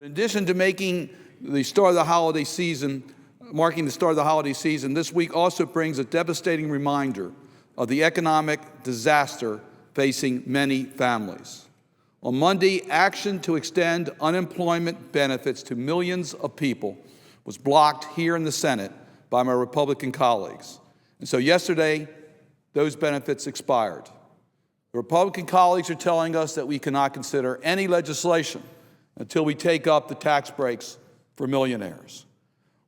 In addition to marking the start of the holiday season, this week also brings a devastating reminder of the economic disaster facing many families. On Monday, action to extend unemployment benefits to millions of people was blocked here in the Senate by my Republican colleagues. And so yesterday, those benefits expired. The Republican colleagues are telling us that we cannot consider any legislation until we take up the tax breaks for millionaires.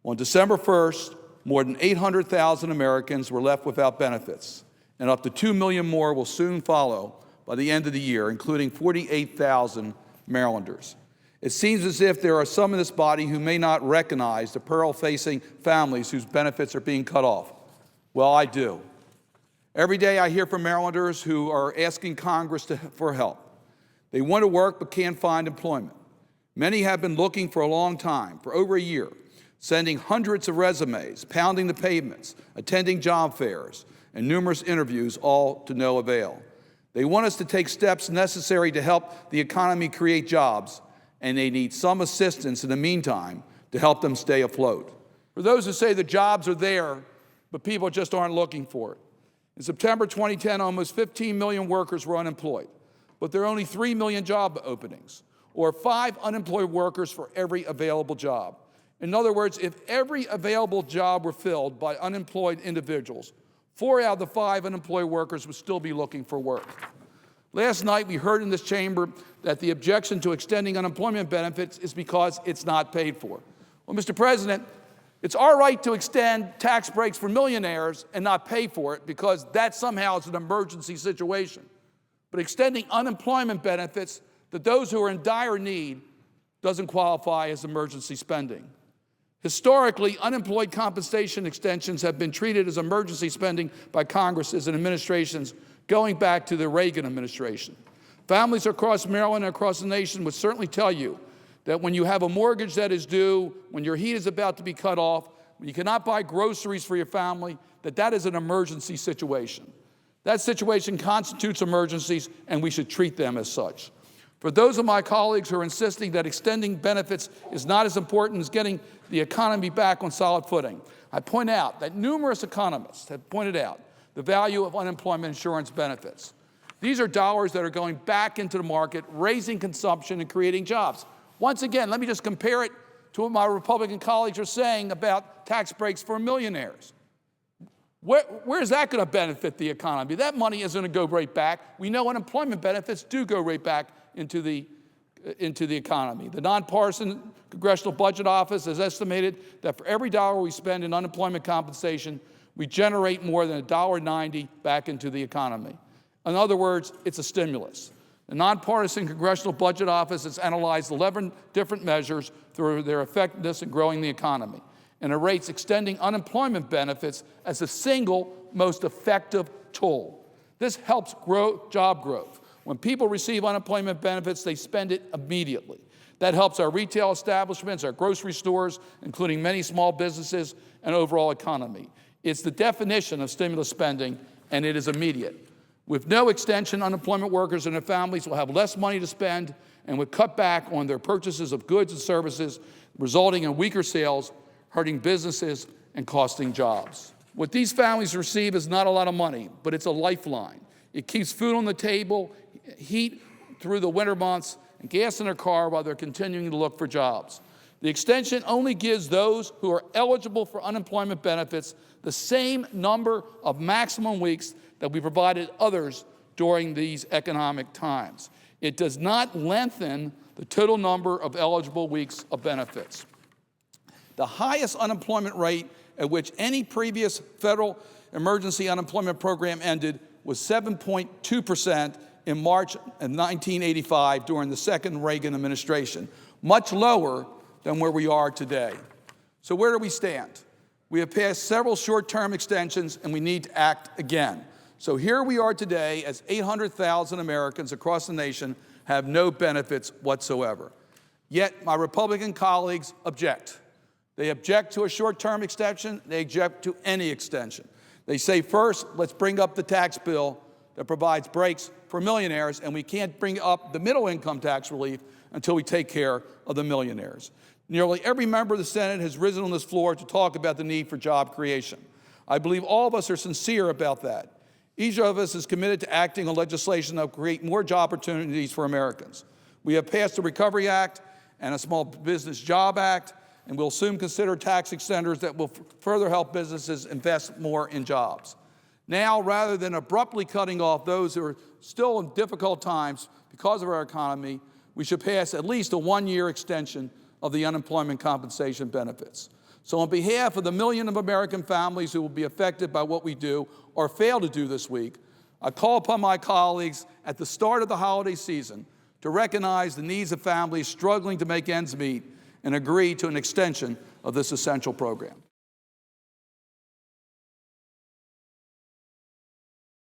On December 1st, more than 800,000 Americans were left without benefits, and up to 2 million more will soon follow by the end of the year, including 48,000 Marylanders. It seems as if there are some in this body who may not recognize the peril facing families whose benefits are being cut off. Well, I do. Every day I hear from Marylanders who are asking Congress for help. They want to work but can't find employment. Many have been looking for a long time, for over a year, sending hundreds of resumes, pounding the pavements, attending job fairs, and numerous interviews, all to no avail. They want us to take steps necessary to help the economy create jobs, and they need some assistance in the meantime to help them stay afloat. For those who say the jobs are there, but people just aren't looking for it. In September 2010, almost 15 million workers were unemployed, but there are only 3 million job openings, or 5 unemployed workers for every available job. In other words, if every available job were filled by unemployed individuals, 4 out of the 5 unemployed workers would still be looking for work. Last night, we heard in this chamber that the objection to extending unemployment benefits is because it's not paid for. Well, Mr. President, it's our right to extend tax breaks for millionaires and not pay for it because that somehow is an emergency situation. But extending unemployment benefits to those who are in dire need doesn't qualify as emergency spending. Historically, unemployed compensation extensions have been treated as emergency spending by Congresses and administrations going back to the Reagan administration. Families across Maryland and across the nation would certainly tell you that when you have a mortgage that is due, when your heat is about to be cut off, when you cannot buy groceries for your family, that is an emergency situation. That situation constitutes emergencies, and we should treat them as such. For those of my colleagues who are insisting that extending benefits is not as important as getting the economy back on solid footing, I point out that numerous economists have pointed out the value of unemployment insurance benefits. These are dollars that are going back into the market, raising consumption and creating jobs. Once again, let me just compare it to what my Republican colleagues are saying about tax breaks for millionaires. Where is that going to benefit the economy? That money isn't going to go right back. We know unemployment benefits do go right back into the economy. The nonpartisan Congressional Budget Office has estimated that for every dollar we spend in unemployment compensation, we generate more than $1.90 back into the economy. In other words, it's a stimulus. The nonpartisan Congressional Budget Office has analyzed 11 different measures through their effectiveness in growing the economy, and it rates extending unemployment benefits as the single most effective tool. This helps grow job growth. When people receive unemployment benefits, they spend it immediately. That helps our retail establishments, our grocery stores, including many small businesses, and overall economy. It's the definition of stimulus spending, and it is immediate. With no extension, unemployment workers and their families will have less money to spend and would cut back on their purchases of goods and services, resulting in weaker sales, hurting businesses, and costing jobs. What these families receive is not a lot of money, but it's a lifeline. It keeps food on the table, heat through the winter months, and gas in their car while they're continuing to look for jobs. The extension only gives those who are eligible for unemployment benefits the same number of maximum weeks that we provided others during these economic times. It does not lengthen the total number of eligible weeks of benefits. The highest unemployment rate at which any previous federal emergency unemployment program ended was 7.2% in March of 1985 during the second Reagan administration, much lower than where we are today. So where do we stand? We have passed several short-term extensions, and we need to act again. So here we are today as 800,000 Americans across the nation have no benefits whatsoever. Yet my Republican colleagues object. They object to a short-term extension. They object to any extension. They say, first, let's bring up the tax bill that provides breaks for millionaires, and we can't bring up the middle-income tax relief until we take care of the millionaires. Nearly every member of the Senate has risen on this floor to talk about the need for job creation. I believe all of us are sincere about that. Each of us is committed to acting on legislation that will create more job opportunities for Americans. We have passed the Recovery Act and a Small Business Job Act, and we'll soon consider tax extenders that will further help businesses invest more in jobs. Now, rather than abruptly cutting off those who are still in difficult times because of our economy, we should pass at least a one-year extension of the unemployment compensation benefits. So on behalf of the million of American families who will be affected by what we do or fail to do this week, I call upon my colleagues at the start of the holiday season to recognize the needs of families struggling to make ends meet and agree to an extension of this essential program.